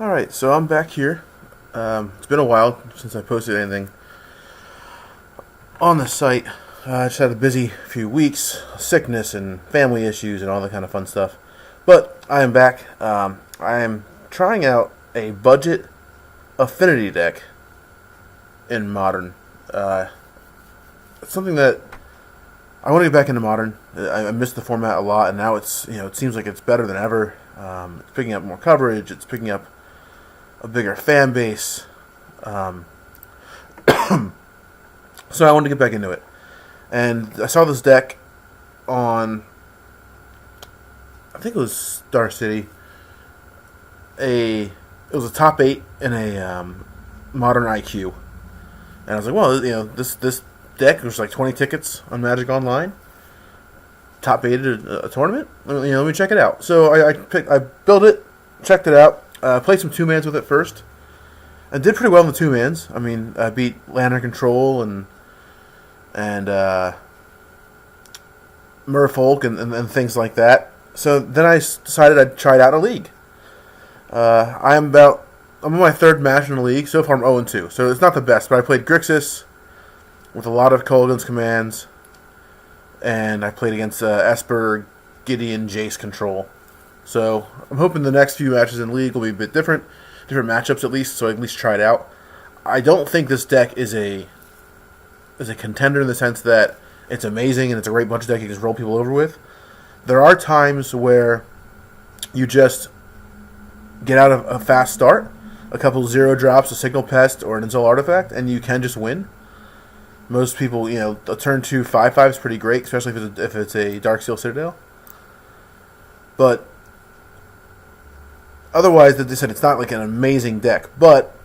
Alright, so I'm back here. It's been a while since I posted anything on the site. I just had a busy few weeks, sickness and family issues and all that kind of fun stuff. But I am back. I am trying out a budget Affinity deck in Modern. It's something that I want to get back into Modern. I missed the format a lot, and now it seems like it's better than ever. It's picking up more coverage. It's picking up a bigger fan base. So I wanted to get back into it. And I saw this deck on, I think it was Star City. It was a top 8 in a Modern IQ. And I was like, well, this deck was like 20 tickets on Magic Online. Top 8 at a tournament. Let me check it out. So I built it, checked it out. Played some 2-mans with it first. I did pretty well in the 2-mans. I mean, I beat Lantern Control and Merfolk and things like that. So then I decided I'd try it out in a league. I'm on my third match in the league. So far I'm 0-2. So it's not the best, but I played Grixis with a lot of Kolaghan's commands. And I played against Esper, Gideon, Jace Control. So I'm hoping the next few matches in League will be a bit different matchups at least, so I at least try it out. I don't think this deck is a contender in the sense that it's amazing and it's a great bunch of deck you can just roll people over with. There are times where you just get out of a fast start, a couple 0-drops, a Signal Pest, or an Insult Artifact, and you can just win. Most people, a turn 2 5/5 is pretty great, especially if it's a Darksteel Citadel. But otherwise, as I said, it's not like an amazing deck, but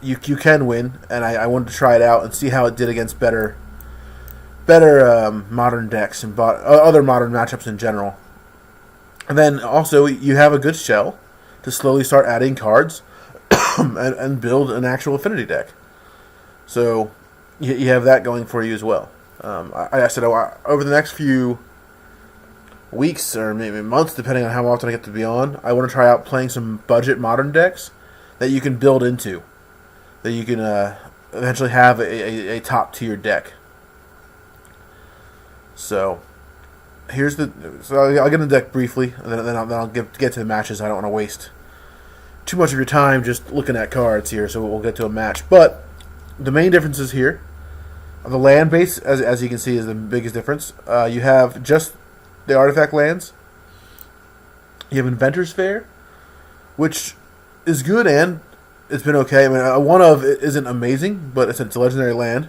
you can win, and I wanted to try it out and see how it did against better Modern decks and other Modern matchups in general. And then also, you have a good shell to slowly start adding cards and build an actual Affinity deck. So you have that going for you as well. I said over the next few weeks or maybe months, depending on how often I get to be on, I want to try out playing some budget Modern decks that you can build into, that you can eventually have a top tier deck. So I'll get in the deck briefly, and then I'll get to the matches. I don't want to waste too much of your time just looking at cards here, so we'll get to a match. But the main differences here, the land base, as you can see, is the biggest difference. You have just the artifact lands. You have Inventor's Fair, which is good and it's been okay. I mean, one of it isn't amazing, but it's a legendary land.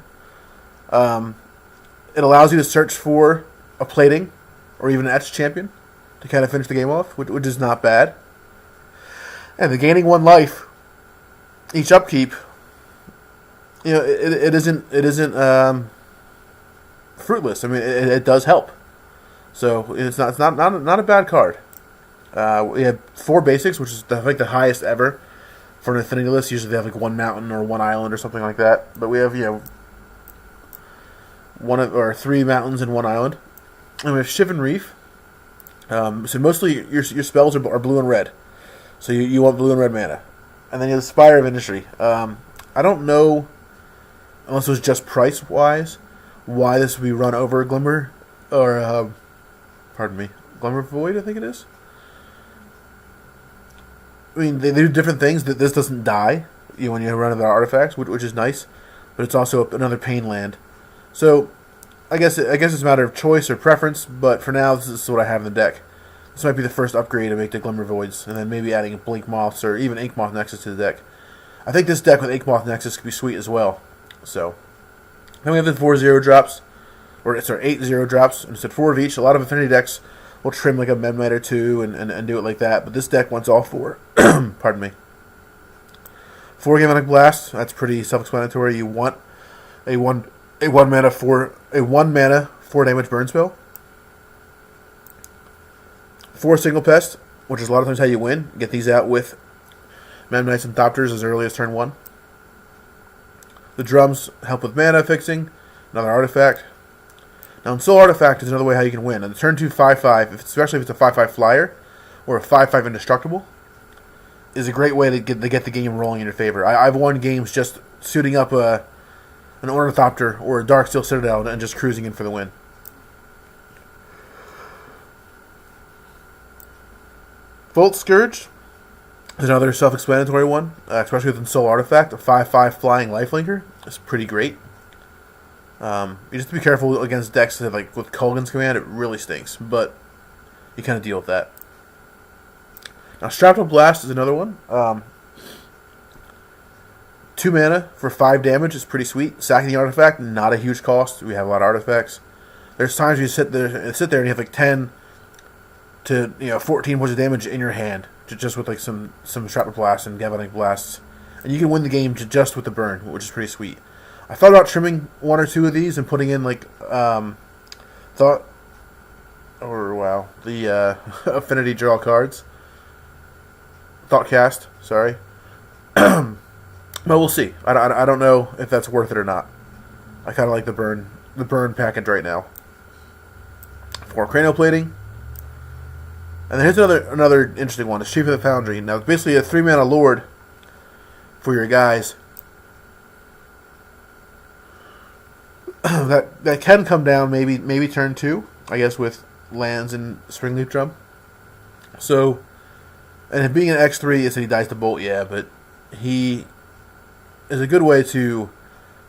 It allows you to search for a plating or even an etched champion to kind of finish the game off, which is not bad. And the gaining 1 life each upkeep, it isn't fruitless. I mean, it does help. So it's not a bad card. We have 4 basics, which is I think the highest ever for an Affinity list. Usually they have like 1 mountain or 1 island or something like that. But we have 3 mountains and 1 island. And we have Shivan Reef. So mostly your spells are blue and red. So you want blue and red mana. And then you have the Spire of Industry. I don't know, unless it was just price wise, why this would be run over Glimmer or Glimmer Void, I think it is. I mean, they do different things. That this doesn't die when you run other artifacts, which is nice, but it's also another pain land. So, I guess it's a matter of choice or preference. But for now, this is what I have in the deck. This might be the first upgrade to make the Glimmer Voids, and then maybe adding Blink Moths or even Ink Moth Nexus to the deck. I think this deck with Ink Moth Nexus could be sweet as well. So, then we have the 4 0-drops, or 8 0-drops, and instead 4 of each. A lot of Affinity decks will trim like a Mem-Knight or 2 and do it like that, but this deck wants all 4. Pardon me. 4 Galvanic Blast, that's pretty self-explanatory. You want a 1 mana 4 damage burn spell. 4 Signal Pest, which is a lot of times how you win. Get these out with Mem-Knights and Thopters as early as turn 1. The drums help with mana fixing. Another artifact. Now, Soul Artifact is another way how you can win. And the turn 2 5/5, especially if it's a 5/5 flyer or a 5/5 indestructible, is a great way to get the game rolling in your favor. I've won games just suiting up an Ornithopter or a Darksteel Citadel and just cruising in for the win. Volt Scourge is another self-explanatory one, especially with Soul Artifact. A 5/5 flying lifelinker is pretty great. You just have to be careful against decks that, like with Kulgan's command, it really stinks, but you kind of deal with that. Now, Shrapnel Blast is another one. 2 mana for 5 damage is pretty sweet. Sacking the artifact, not a huge cost. We have a lot of artifacts. There's times you sit there and you have like 10 to 14 points of damage in your hand, just with like some Shrapnel Blasts and Galvanic Blasts, and you can win the game just with the burn, which is pretty sweet. I thought about trimming 1 or 2 of these and putting in like the Affinity draw cards. Thoughtcast, sorry. But we'll see. I don't know if that's worth it or not. I kind of like the burn package right now. 4 Cranial Plating. And then here's another interesting one. It's Chief of the Foundry. Now, it's basically a 3-mana Lord for your guys. that can come down maybe turn 2, I guess, with lands and Springleaf Drum. So, and being an X3 is that he dies to Bolt, yeah, but he is a good way to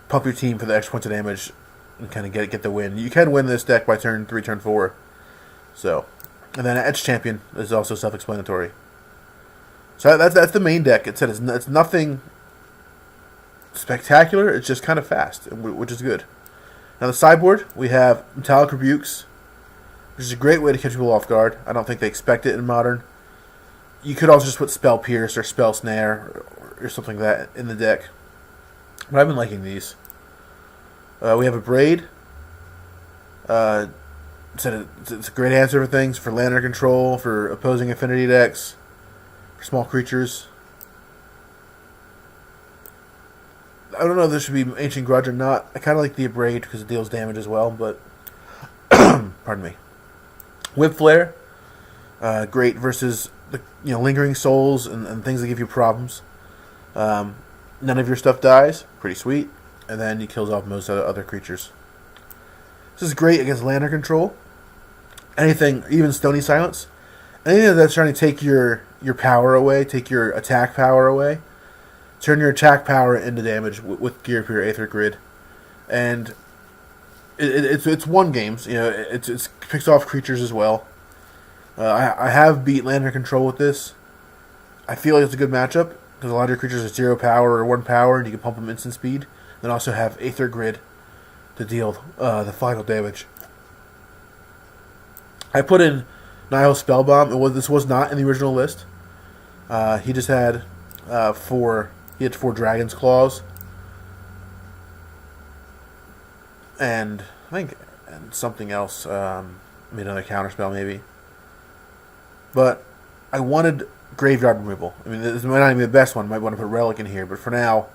pump your team for the extra points of damage and kind of get the win. You can win this deck by turn 3, turn 4. So, and then Edge Champion is also self-explanatory. So that's the main deck. It said it's nothing spectacular. It's just kind of fast, which is good. Now the sideboard, we have Metallic Rebukes, which is a great way to catch people off guard. I don't think they expect it in Modern. You could also just put Spell Pierce or Spell Snare or something like that in the deck. But I've been liking these. We have a Braid. It's a great answer for things, for land under control, for opposing affinity decks, for small creatures. I don't know if this should be Ancient Grudge or not. I kind of like the Abrade because it deals damage as well, but pardon me. Whip Flare, great versus the Lingering Souls and things that give you problems. None of your stuff dies, pretty sweet, and then he kills off most other creatures. This is great against land under control. Anything, even Stony Silence, anything that's trying to take your power away, take your attack power away. Turn your attack power into damage with Gear for your Aether Grid, and it's 1 games. It picks off creatures as well. I have beat land under control with this. I feel like it's a good matchup because a lot of your creatures are 0 power or 1 power, and you can pump them instant speed. Then also have Aether Grid to deal the final damage. I put in Nihil Spellbomb. This was not in the original list. He just had 4. He had 4 Dragon's Claws, and I think something else. Made another counterspell maybe. But I wanted graveyard removal. I mean, this might not even be the best one. I might want to put Relic in here, but for now,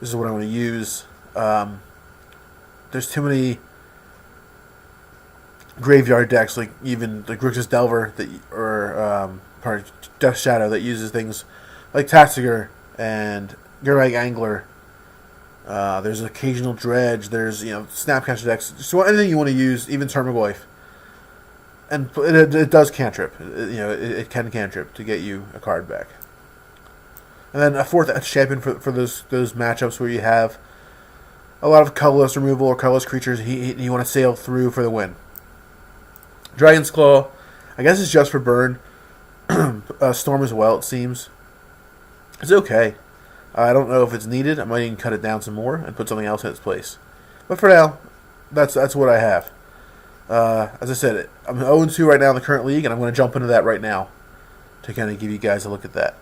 this is what I want to use. There's too many graveyard decks, like even the Grixis Delver Death Shadow that uses things like Tatsiger and Gurag Angler. There's occasional Dredge. There's Snapcaster decks. So anything you want to use, even Termaglyph. And it does cantrip. It can cantrip to get you a card back. And then a 4th champion for those matchups where you have a lot of colorless removal or colorless creatures. You want to sail through for the win. Dragon's Claw, I guess it's just for burn. Storm as well, it seems. It's okay. I don't know if it's needed. I might even cut it down some more and put something else in its place. But for now, that's what I have. As I said, I'm 0-2 right now in the current league, and I'm going to jump into that right now to kind of give you guys a look at that.